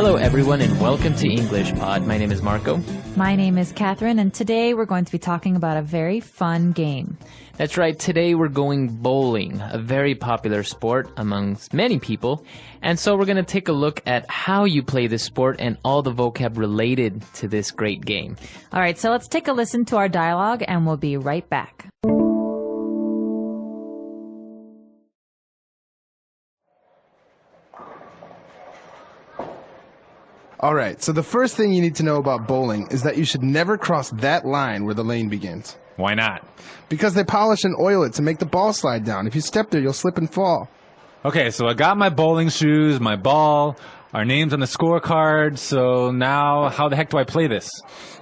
Hello everyone and welcome to EnglishPod. My name is Marco. My name is Catherine, and today we're going to be talking about a very fun game. That's right, today we're going bowling, a very popular sport amongst many people. And so we're going to take a look at how you play this sport and all the vocab related to this great game. All right, so let's take a listen to our dialogue and we'll be right back. Alright, so the first thing you need to know about bowling is that you should never cross that line where the lane begins. Why not? Because they polish and oil it to make the ball slide down. If you step there, you'll slip and fall. Okay, so I got my bowling shoes, my ball, our names on the scorecard, so now how the heck do I play this?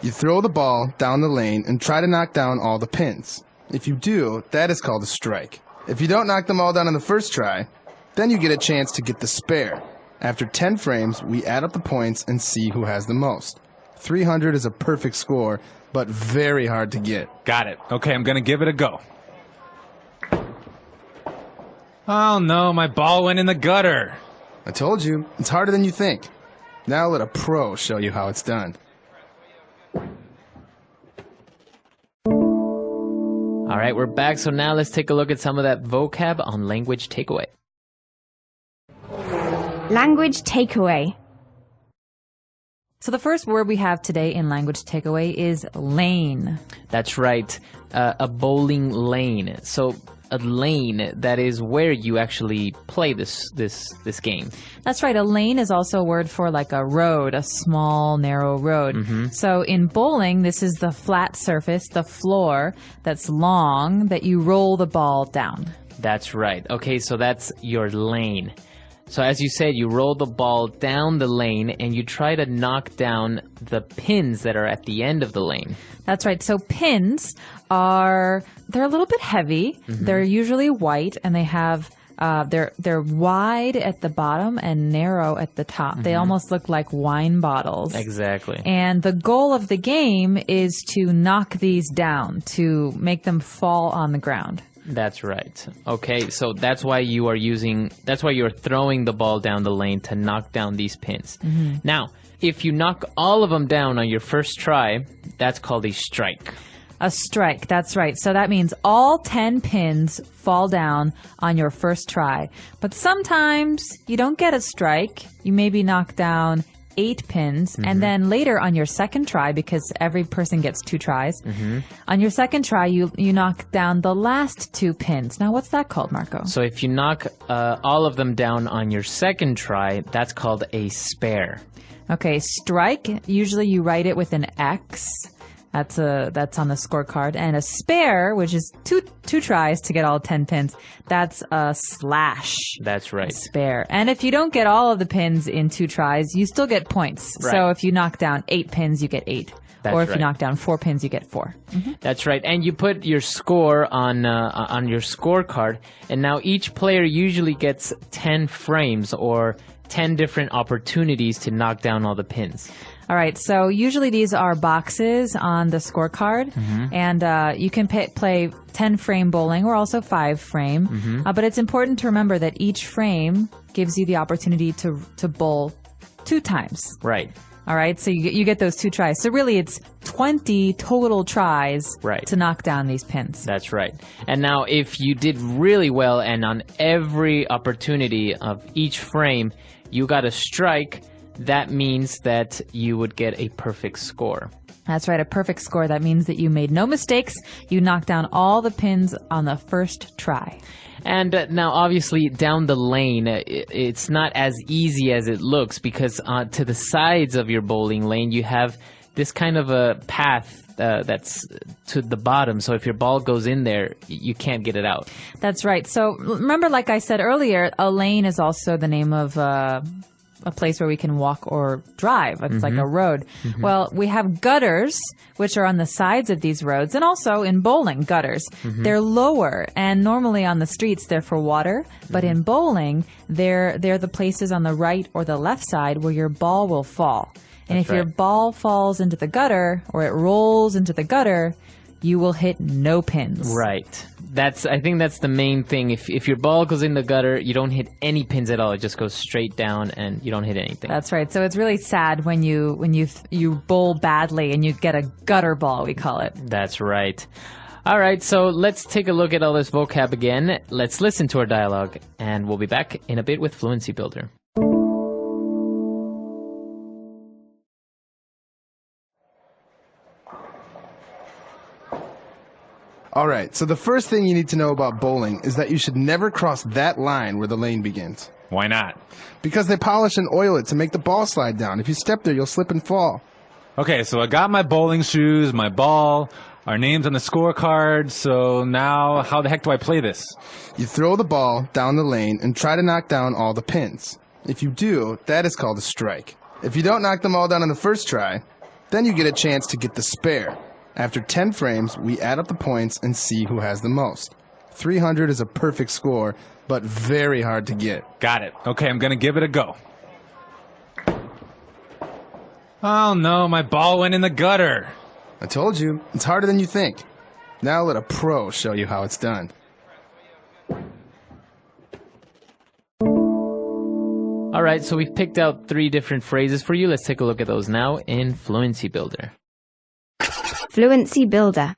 You throw the ball down the lane and try to knock down all the pins. If you do, that is called a strike. If you don't knock them all down on the first try, then you get a chance to get the spare. After 10 frames, we add up the points and see who has the most. 300 is a perfect score, but very hard to get. Got it. Okay, I'm gonna give it a go. Oh no, my ball went in the gutter. I told you, it's harder than you think. Now let a pro show you how it's done. All right, we're back. So now let's take a look at some of that vocab on Language Takeaway. Language takeaway. So the first word we have today in language takeaway is lane. That's right, a bowling lane. So a lane, that is where you actually play this game. That's right. A lane is also a word for like a road, a small, narrow road. So in bowling, this is the flat surface, the floor that's long that you roll the ball down. That's right. Okay, so that's your lane. So as you said, you roll the ball down the lane and you try to knock down the pins that are at the end of the lane. That's right. So pins they're a little bit heavy. They're usually white and they have they're wide at the bottom and narrow at the top. They almost look like wine bottles. Exactly. And the goal of the game is to knock these down, to make them fall on the ground. That's right. Okay, so that's why you're throwing the ball down the lane to knock down these pins. Now, if you knock all of them down on your first try, that's called a strike. A strike, that's right. So that means all 10 pins fall down on your first try. But sometimes you don't get a strike. You maybe knock down 8 pins, and then later on your second try, because every person gets 2 tries, on your second try you knock down the last 2 pins. Now what's that called, Marco? So if you knock all of them down on your second try, that's called a spare. Okay, strike, usually you write it with an X. That's on the scorecard. And a spare, which is two tries to get all 10 pins, that's a slash. That's right. Spare. And if you don't get all of the pins in 2 tries, you still get points. Right. So if you knock down 8 pins, you get 8. That's or if right. you knock down 4 pins, you get 4. That's right. And you put your score on your scorecard, and now each player usually gets 10 frames or 10 different opportunities to knock down all the pins. All right, so usually these are boxes on the scorecard, and you can play 10-frame bowling or also 5-frame, but it's important to remember that each frame gives you the opportunity to bowl 2 times. Right. All right, so you get those 2 tries. So really it's 20 total tries to knock down these pins. That's right. And now if you did really well and on every opportunity of each frame you got a strike, that means that you would get a perfect score. That's right, a perfect score. That means that you made no mistakes. You knocked down all the pins on the first try. And now, obviously, down the lane, it's not as easy as it looks because to the sides of your bowling lane, you have this kind of a path that's to the bottom. So if your ball goes in there, you can't get it out. That's right. So remember, like I said earlier, a lane is also the name of a place where we can walk or drive. It's like a road. Well, we have gutters, which are on the sides of these roads, and also in bowling, gutters. They're lower, and normally on the streets they're for water, but in bowling, they're the places on the right or the left side where your ball will fall. And if your ball falls into the gutter, or it rolls into the gutter, you will hit no pins. Right. I think that's the main thing. If your ball goes in the gutter, you don't hit any pins at all. It just goes straight down, and you don't hit anything. That's right. So it's really sad when you bowl badly and you get a gutter ball, we call it. That's right. All right, so let's take a look at all this vocab again. Let's listen to our dialogue, and we'll be back in a bit with Fluency Builder. All right, so the first thing you need to know about bowling is that you should never cross that line where the lane begins. Why not? Because they polish and oil it to make the ball slide down. If you step there, you'll slip and fall. Okay, so I got my bowling shoes, my ball, our names on the scorecard, so now how the heck do I play this? You throw the ball down the lane and try to knock down all the pins. If you do, that is called a strike. If you don't knock them all down on the first try, then you get a chance to get the spare. After 10 frames, we add up the points and see who has the most. 300 is a perfect score, but very hard to get. Got it. Okay, I'm gonna give it a go. Oh no, my ball went in the gutter. I told you, it's harder than you think. Now let a pro show you how it's done. All right, so we've picked out 3 different phrases for you. Let's take a look at those now in Fluency Builder. Fluency Builder.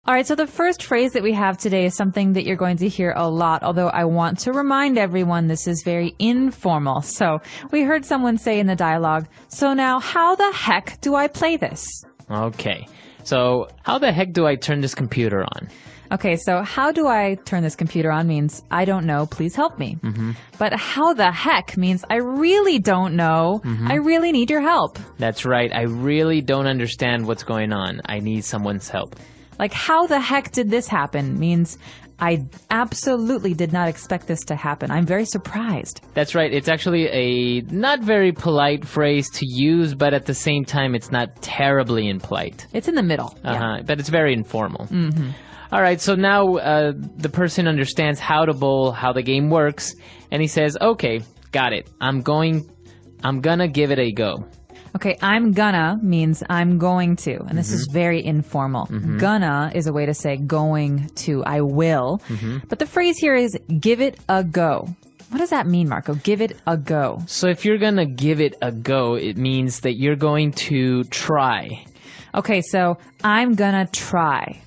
All right, so the first phrase that we have today is something that you're going to hear a lot, although I want to remind everyone this is very informal. So we heard someone say in the dialogue, so now how the heck do I play this? Okay, so how the heck do I turn this computer on? Okay, so how do I turn this computer on means I don't know, please help me. Mm-hmm. But how the heck means I really don't know, I really need your help. That's right, I really don't understand what's going on. I need someone's help. Like, how the heck did this happen means I absolutely did not expect this to happen. I'm very surprised. That's right. It's actually a not very polite phrase to use, but at the same time, it's not terribly impolite. It's in the middle. Yeah. But it's very informal. All right, so now the person understands how to bowl, how the game works, and he says, okay, got it. I'm gonna give it a go. Okay, I'm gonna means I'm going to, and this is very informal. Gonna is a way to say going to, I will. But the phrase here is give it a go. What does that mean, Marco? Give it a go. So if you're gonna give it a go, it means that you're going to try. Okay, so I'm gonna try.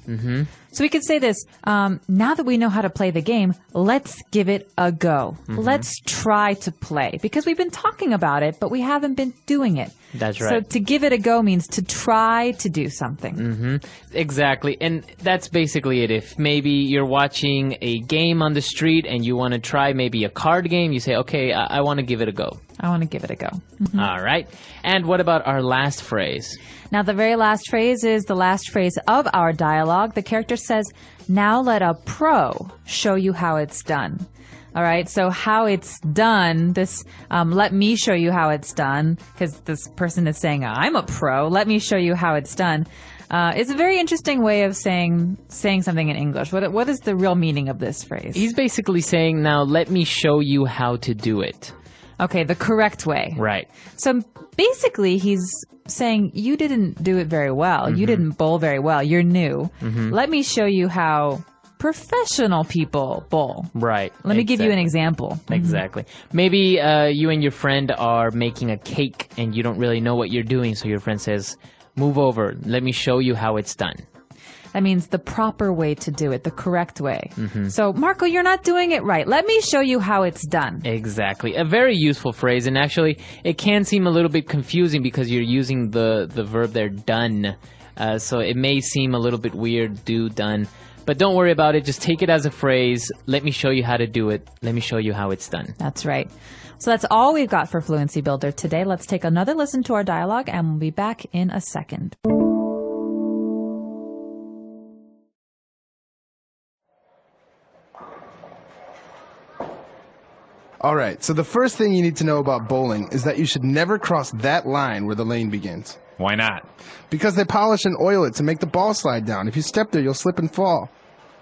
So we could say this, now that we know how to play the game, let's give it a go. Let's try to play. Because we've been talking about it, but we haven't been doing it. That's right. So to give it a go means to try to do something. Exactly. And that's basically it. If maybe you're watching a game on the street and you want to try maybe a card game, you say, okay, I want to give it a go. I want to give it a go. All right. And what about our last phrase? Now, the very last phrase is the last phrase of our dialogue. The character says, now let a pro show you how it's done. All right, so how it's done, this, let me show you how it's done, because this person is saying, I'm a pro, let me show you how it's done. It's a very interesting way of saying something in English. What is the real meaning of this phrase? He's basically saying, now let me show you how to do it. Okay, the correct way. Right. So basically he's saying, you didn't do it very well. You didn't bowl very well. You're new. Let me show you how professional people bowl. Right. Let me give you an example. Exactly. Maybe you and your friend are making a cake and you don't really know what you're doing, so your friend says, move over, let me show you how it's done. That means the proper way to do it, the correct way. So, Marco, you're not doing it right. Let me show you how it's done. Exactly. A very useful phrase, and actually it can seem a little bit confusing because you're using the verb there, done. So it may seem a little bit weird, do, done. But don't worry about it. Just take it as a phrase. Let me show you how to do it. Let me show you how it's done. That's right. So that's all we've got for Fluency Builder today. Let's take another listen to our dialogue, and we'll be back in a second. All right, so the first thing you need to know about bowling is that you should never cross that line where the lane begins. Why not? Because they polish and oil it to make the ball slide down. If you step there, you'll slip and fall.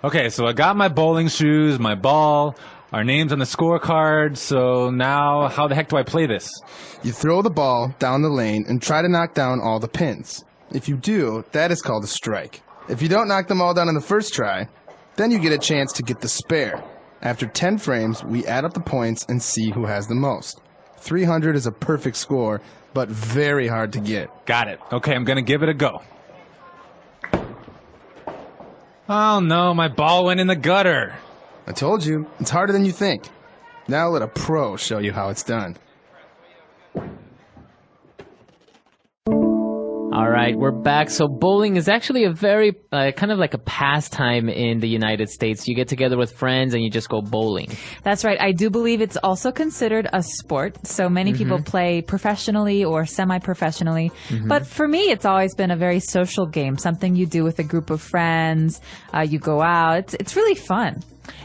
Okay, so I got my bowling shoes, my ball, our names on the scorecard, so now how the heck do I play this? You throw the ball down the lane and try to knock down all the pins. If you do, that is called a strike. If you don't knock them all down on the first try, Then you get a chance to get the spare. After 10 frames, we add up the points and see who has the most. 300 is a perfect score, but very hard to get. Got it. Okay, I'm gonna give it a go. Oh no, my ball went in the gutter. I told you, it's harder than you think. Now let a pro show you how it's done. All right, we're back. So bowling is actually a very kind of like a pastime in the United States. You get together with friends and you just go bowling. That's right. I do believe it's also considered a sport. So many people play professionally or semi-professionally. But for me, it's always been a very social game, something you do with a group of friends. You go out. It's really fun.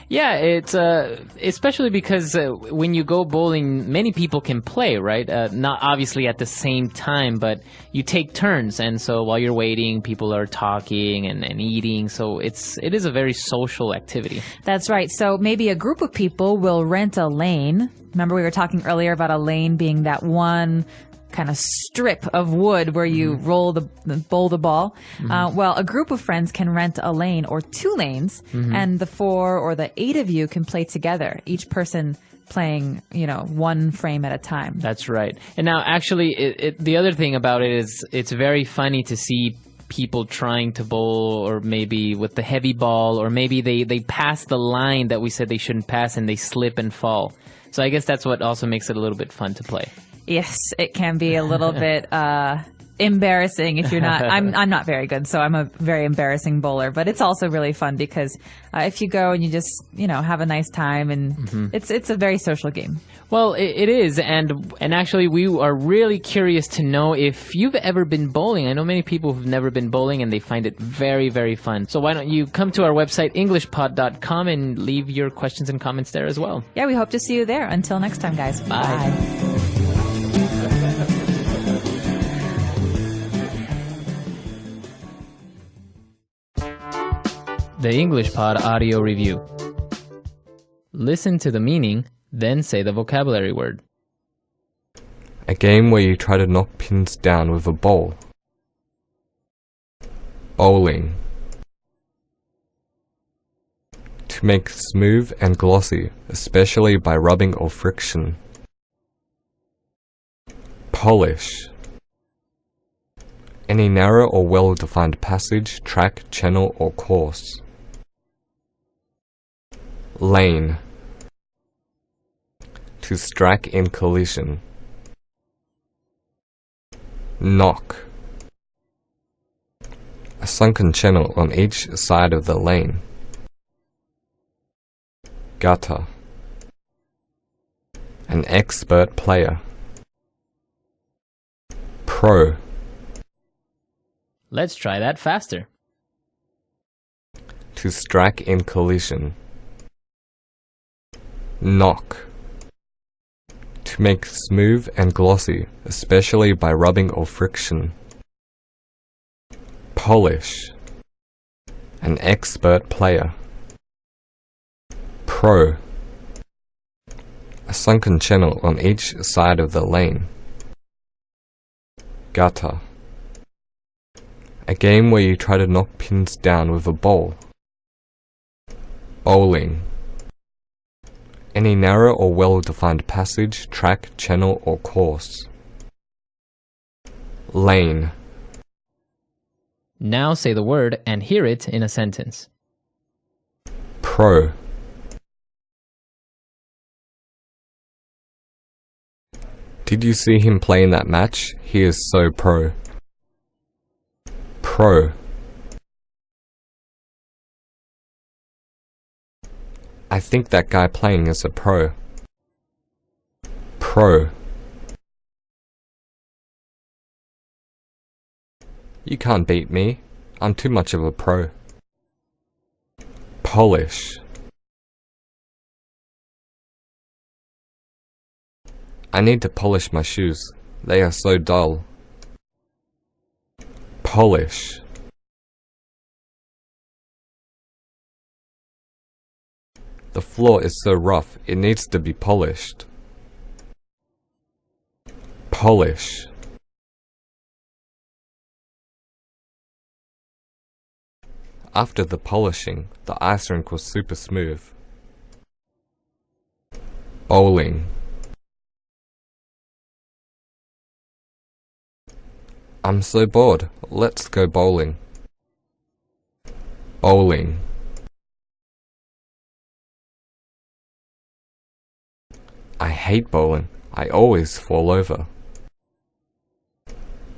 Yeah, it's especially because when you go bowling, many people can play, right? Not obviously at the same time, but you take turns, and so while you're waiting, people are talking and eating. So it is a very social activity. That's right. So maybe a group of people will rent a lane. Remember we were talking earlier about a lane being that one kind of strip of wood where you bowl the ball. Well, a group of friends can rent a lane or two lanes, and the 4 or the 8 of you can play together, each person playing, one frame at a time. That's right. And now, actually, the other thing about it is it's very funny to see people trying to bowl, or maybe with the heavy ball, or maybe they pass the line that we said they shouldn't pass and they slip and fall. So I guess that's what also makes it a little bit fun to play. Yes, it can be a little bit embarrassing if you're not. I'm not very good, so I'm a very embarrassing bowler. But it's also really fun because if you go and you just have a nice time, and it's a very social game. Well, it is, and actually we are really curious to know if you've ever been bowling. I know many people who've never been bowling and they find it very, very fun. So why don't you come to our website, englishpod.com, and leave your questions and comments there as well. Yeah, we hope to see you there. Until next time, guys. Bye. The English Pod Audio Review. Listen to the meaning, then say the vocabulary word. A game where you try to knock pins down with a ball. Bowling. To make smooth and glossy, especially by rubbing or friction. Polish. Any narrow or well-defined passage, track, channel, or course. Lane. To strike in collision. Knock. A sunken channel on each side of the lane. Gutter. An expert player. Pro. Let's try that faster. To strike in collision. Knock. To make smooth and glossy, especially by rubbing or friction. Polish. An expert player. Pro. A sunken channel on each side of the lane. Gutter. A game where you try to knock pins down with a ball. Bowling. Any narrow or well-defined passage, track, channel, or course. Lane. Now say the word and hear it in a sentence. Pro. Did you see him play in that match? He is so pro. Pro. I think that guy playing is a pro. Pro. You can't beat me. I'm too much of a pro. Polish. I need to polish my shoes. They are so dull. Polish. The floor is so rough, it needs to be polished. Polish. After the polishing, the ice rink was super smooth. Bowling. I'm so bored. Let's go bowling. Bowling. I hate bowling. I always fall over.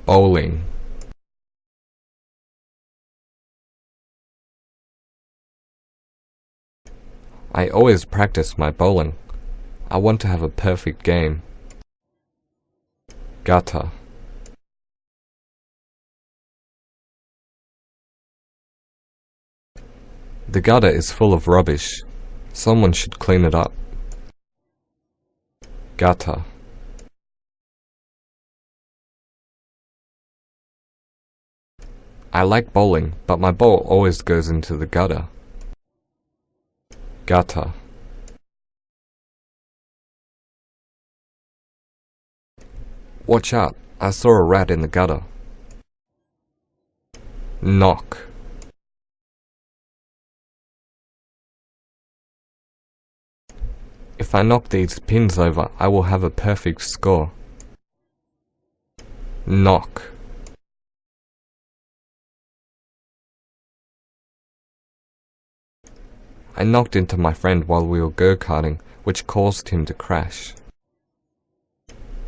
Bowling. I always practice my bowling. I want to have a perfect game. Gutter. The gutter is full of rubbish. Someone should clean it up. Gutter. I like bowling, but my ball always goes into the gutter. Gutter. Watch out, I saw a rat in the gutter. Knock. If I knock these pins over, I will have a perfect score. Knock. I knocked into my friend while we were go-karting, which caused him to crash.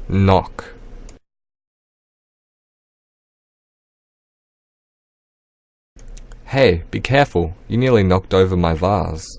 Knock. Hey, be careful, you nearly knocked over my vase.